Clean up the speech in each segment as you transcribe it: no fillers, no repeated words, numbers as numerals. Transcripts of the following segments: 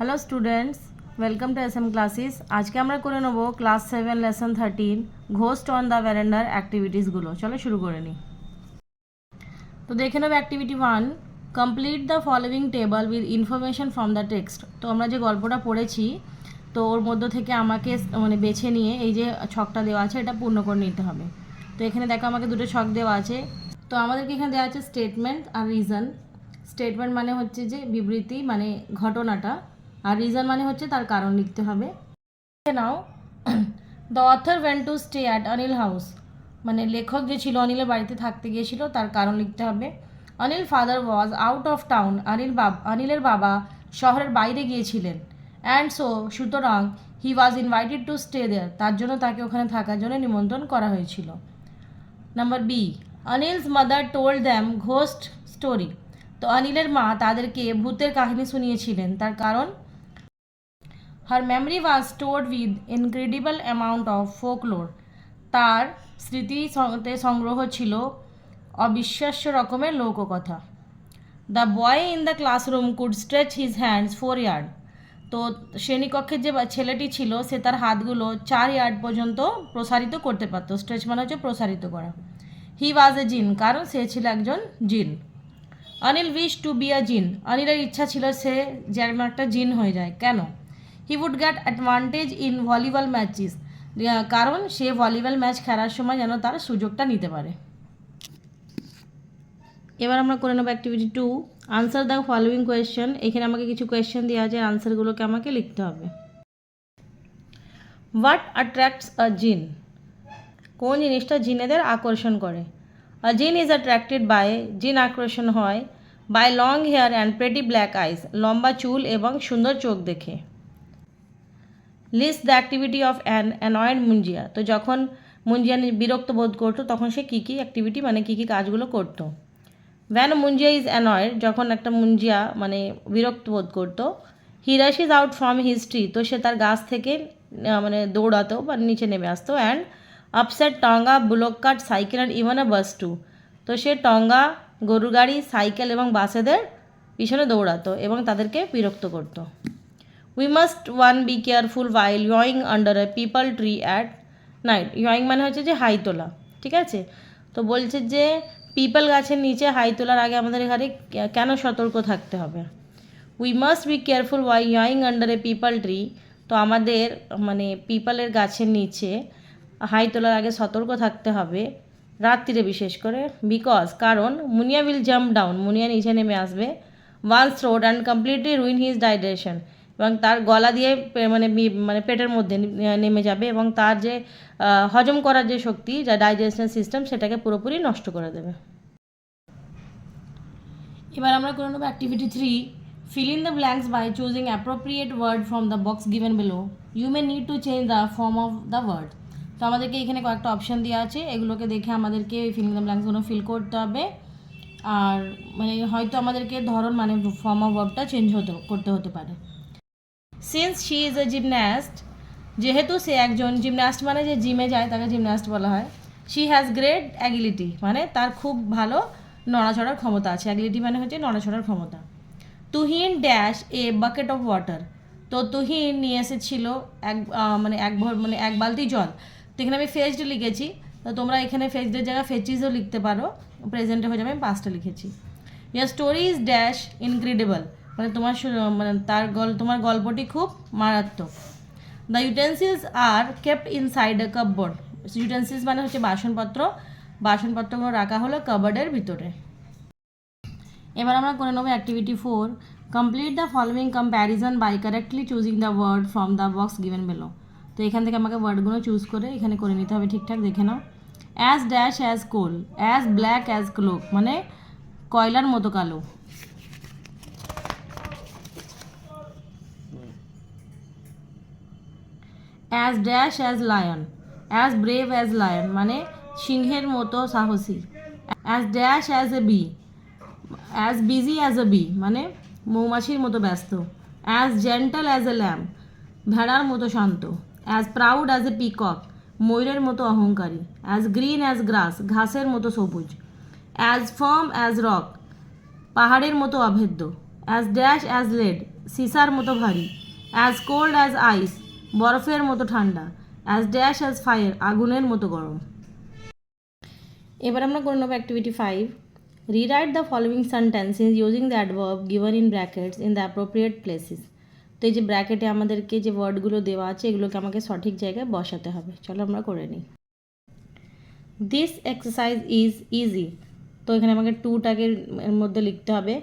Hello students, welcome to SM classes. আজকে আমরা করে নেব class 7 lesson 13 ghost on the veranda অ্যাক্টিভিটিসগুলো। চলো শুরু করে নিই। তো দেখে নেব activity 1, complete the following table with information from the text. তো আমরা যে গল্পটা পড়েছি তো ওর মধ্য থেকে আমাকে বেছে নিয়ে এই যে ছকটা দেওয়া আছে এটা পূর্ণ করে নিতে হবে। তো এখানে দেখো আমাকে দুটো ছক দেওয়া আছে। তো আমাদেরকে এখানে দেওয়া আছে স্টেটমেন্ট আর রিজন। স্টেটমেন্ট মানে হচ্ছে যে বিবৃতি, মানে ঘটনাটা, আর রিজন মানে হচ্ছে তার কারণ লিখতে হবে। Now, the author went to stay at Anil house, মানে লেখক যে ছিল অনিলের বাড়িতে থাকতে গিয়েছিল তার কারণ লিখতে হবে। Anil father was out of town, অনিলের বাবা শহরের বাইরে গিয়েছিলেন। অ্যান্ড সুতরাং he was invited to stay there, তার জন্য তাকে ওখানে থাকার জন্য নিমন্ত্রণ করা হয়েছিল। Number B, Anil's mother told them ghost story, তো অনিলের মা তাদেরকে ভূতের কাহিনী শুনিয়েছিলেন, তার কারণ her memory was stored with incredible amount of folklore, তার স্মৃতিতে সংগ্রহ ছিল অবিশ্বাস্য রকমের লোককথা। The boy in the classroom could stretch his hands 4 yard, তো শ্রেণীকক্ষের যে ছেলেটি ছিল সে তার হাতগুলো 4 ইয়ার্ড পর্যন্ত প্রসারিত করতে পারত। স্ট্রেচ মানে হচ্ছে প্রসারিত করা। হি ওয়াজ এ জিন, কারণ সে ছিল একজন জিন। Anil wish to be a জিন, অনিলের ইচ্ছা ছিল সে যেন একটা জিন হয়ে যায়। কেন? He would get advantage in volleyball matches, কারণ সে ভলিবল ম্যাচ খেলার সময় যেন তার সুযোগটা নিতে পারে। এবার আমরা করে নেব activity 2, answer the following question. এখানে আমাকে কিছু কোয়েশ্চেন দেওয়া আছে, আনসারগুলোকে আমাকে লিখতে হবে। হোয়াট অ্যাট্রাক্টস আ জিন, কোন জিনিসটা জিনেদের আকর্ষণ করে? আ জিন ইজ অ্যাট্রাক্টেড বাই, জিন আকর্ষণ হয় by long hair and pretty black eyes, লম্বা চুল এবং সুন্দর চোখ দেখে। List the activity of an annoyed Munjia, তো যখন মুঞ্জিয়া বিরক্ত বোধ করতো তখন সে কী কী অ্যাক্টিভিটি মানে কী কী কাজগুলো করতো। ভ্যান মুঞ্জিয়া ইজ অ্যানয়েড, যখন একটা মুঞ্জিয়া মানে বিরক্ত বোধ করতো। হি রাশিজ আউট ফ্রম হিজ ট্রি, তো সে তার গাছ থেকে মানে দৌড়াতো বা নিচে নেমে আসতো। And upset tonga, bullock cart, cycle and even a bus too, তো সে টঙ্গা, গরুর গাড়ি, সাইকেল এবং বাসেদের পিছনে দৌড়াতো এবং তাদেরকে বিরক্ত করতো। We must one be careful while ইয়িং under a peepal tree at night, ইয়িং মানে হচ্ছে যে হাই তোলা, ঠিক আছে? তো বলছে যে পিপল গাছের নিচে হাই তোলার আগে আমাদের এখানে কেন সতর্ক থাকতে হবে। We must be careful why ইয়িং আন্ডার এ পিপল ট্রি, তো আমাদের মানে পিপলের গাছের নিচে হাই তোলার আগে সতর্ক থাকতে হবে রাত্রিরে বিশেষ করে। বিকজ, কারণ Muniya will jump down, Muniya নিচে নেমে আসবে। Once throat and completely ruin his digestion, এবং তার গলা দিয়ে মানে পেটের মধ্যে নেমে যাবে এবং তার যে হজম করার যে শক্তি, যা ডাইজেশন সিস্টেম, সেটাকে পুরোপুরি নষ্ট করে দেবে। এবার আমরা করে নেব activity 3, fill in the blanks by choosing appropriate word from the box given below. You may need to change the form of the word. তো আমাদেরকে এখানে কয়েকটা অপশান দেওয়া আছে, এগুলোকে দেখে আমাদেরকে ফিল ইন দ্য ব্ল্যাঙ্কসগুলো ফিল করতে হবে। আর মানে হয়তো আমাদেরকে ধরন মানে ফর্ম অফ ভার্বটা চেঞ্জ করতে হতে পারে। Since she is a gymnast, যেহেতু সে একজন জিমন্যাস্ট, মানে যে জিমে যায় তাকে জিমন্যাস্ট বলা হয়। শি হ্যাজ গ্রেট অ্যাগিলিটি, মানে তার খুব ভালো নড়াচড়ার ক্ষমতা আছে। অ্যাগিলিটি মানে হচ্ছে নড়াচড়ার ক্ষমতা। Tuhin dash a bucket of water, তো তুহিন নিয়ে এসেছিল এক বালতি জল। তো এখানে আমি ফেজড লিখেছি, তো তোমরা এখানে ফেজডের জায়গায় ফেচিসও লিখতে পারো, প্রেজেন্টে হয়ে যাবে, আমি পাস্টে লিখেছি। ইয়ার স্টোরি ইজ ড্যাশ ইনক্রেডিবল, মানে তোমার গল্পটি খুব মারাত্মক। The utensils are kept inside A cupboard, utensils মানে হচ্ছে বাসনপত্রগুলো রাখা হলো কাপবোর্ডের ভিতরে। এবার আমরা করে নেব activity 4, complete the following comparison by correctly choosing the word from the box given below. তো এখান থেকে আমাকে ওয়ার্ডগুলো চুজ করে এখানে করে নিতে হবে, ঠিকঠাক দেখে নাও। As dash as coal, as black as cloak, মানে কয়লার মতো কালো। As dash as lion, as brave as lion, মানে সিংহের মতো সাহসী। As dash as a bee, as busy as a bee, মানে মৌমাছির মতো ব্যস্ত। As gentle as a lamb, ভেড়ার মতো শান্ত। As proud as a peacock, ময়ূরের মতো অহংকারী। অ্যাজ গ্রিন অ্যাজ গ্রাস, ঘাসের মতো সবুজ। অ্যাজ ফার্ম অ্যাজ রক, পাহাড়ের মতো অভেদ্য। অ্যাজ ড্যাশ অ্যাজ লেড, সিসার মতো ভারী, অ্যাজ কোল্ড অ্যাজ আইস, বরফের মতো ঠান্ডা, অ্যাজ ড্যাশ অ্যাজ ফায়ার, আগুনের মতো গরম। এবার আমরা করে নেব activity 5, rewrite the following sentences using the adverb given in brackets in the appropriate places. তো এই যে ব্র্যাকেটে আমাদেরকে যে ওয়ার্ডগুলো দেওয়া আছে এগুলোকে আমাকে সঠিক জায়গায় বসাতে হবে। চলো আমরা করে নিই। দিস এক্সারসাইজ ইজ ইজি, তো এখানে আমাকে টুটাকে এর মধ্যে লিখতে হবে।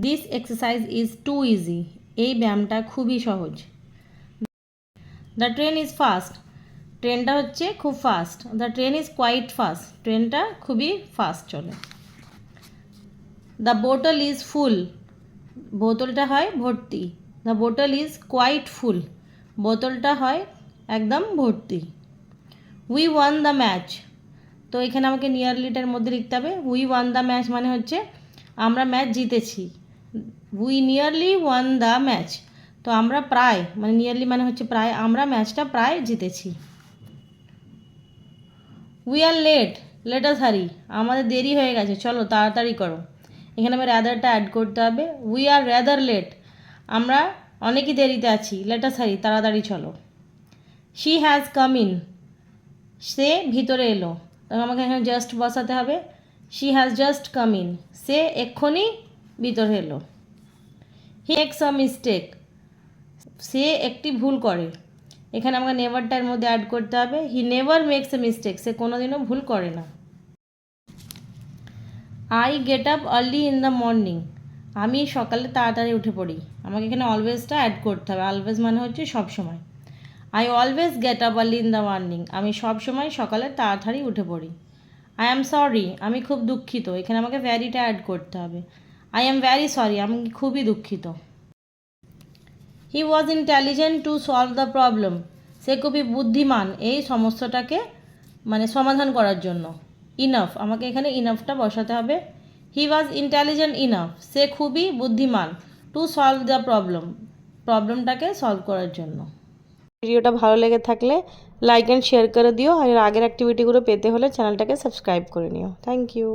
This exercise is too easy, এই ব্যায়ামটা খুবই সহজ। দ্য ট্রেন ইজ ফাস্ট, ট্রেনটা হচ্ছে খুব fast. The train is quite fast, ট্রেনটা খুবই ফাস্ট চলে। দ্য বোটল ইজ ফুল, বোতলটা হয় ভর্তি। দ্য বোটল ইজ কোয়াইট ফুল, বোতলটা হয় একদম ভর্তি। উই ওয়ান দ্য ম্যাচ, তো এখানে আমাকে নিয়ারলিটার মধ্যে লিখতে হবে। উই ওয়ান দ্য ম্যাচ মানে হচ্ছে আমরা ম্যাচ জিতেছি। We nearly one the match, তো আমরা প্রায়, মানে নিয়ারলি মানে হচ্ছে প্রায়, আমরা ম্যাচটা প্রায় জিতেছি। We are late, let hurry, আমাদের দেরি হয়ে গেছে, চলো তাড়াতাড়ি করো। এখানে আমি র্যাদারটা অ্যাড করতে হবে। উই আর র্যাদার লেট, আমরা অনেকই দেরিতে আছি, লেট আস হারি, তাড়াতাড়ি চলো। শি হ্যাজ কাম ইন, সে ভিতরে এলো, তখন আমাকে এখানে জাস্ট বসাতে হবে। She has just come in, সে এক্ষুনি ভিতরে এলো। হি মেক্স আ মিস্টেক, সে একটি ভুল করে, এখানে আমাকে নেভারটার মধ্যে অ্যাড করতে হবে। He never makes a mistake, সে কোনোদিনও ভুল করে না। I get up early in the morning, আমি সকালে তাড়াতাড়ি উঠে পড়ি, আমাকে এখানে অলওয়েজটা অ্যাড করতে হবে। অলওয়েজ মানে হচ্ছে সবসময়। I always gate up early in the morning, আমি সবসময় সকালে তাড়াতাড়ি উঠে পড়ি। আই অ্যাম সরি, আমি খুব দুঃখিত, এখানে আমাকে ভ্যারিটা অ্যাড করতে হবে। আই অ্যাম ভ্যারি সরি, আমি খুবই দুঃখিত। He was intelligent to solve the problem, সে খুবই বুদ্ধিমান এই সমস্যাটাকে মানে সমাধান করার জন্য। ইনাফ, আমাকে এখানে ইনাফটা বসাতে হবে। হি ওয়াজ ইন্টেলিজেন্ট ইনাফ, সে খুবই বুদ্ধিমান টু সলভ দ্য প্রবলেম, প্রবলেমটাকে সলভ করার জন্য। ভিডিওটা ভালো লেগে থাকলে লাইক অ্যান্ড শেয়ার করে দিও, আর এর আগের অ্যাক্টিভিটিগুলো পেতে হলে চ্যানেলটাকে সাবস্ক্রাইব করে নিও। Thank you.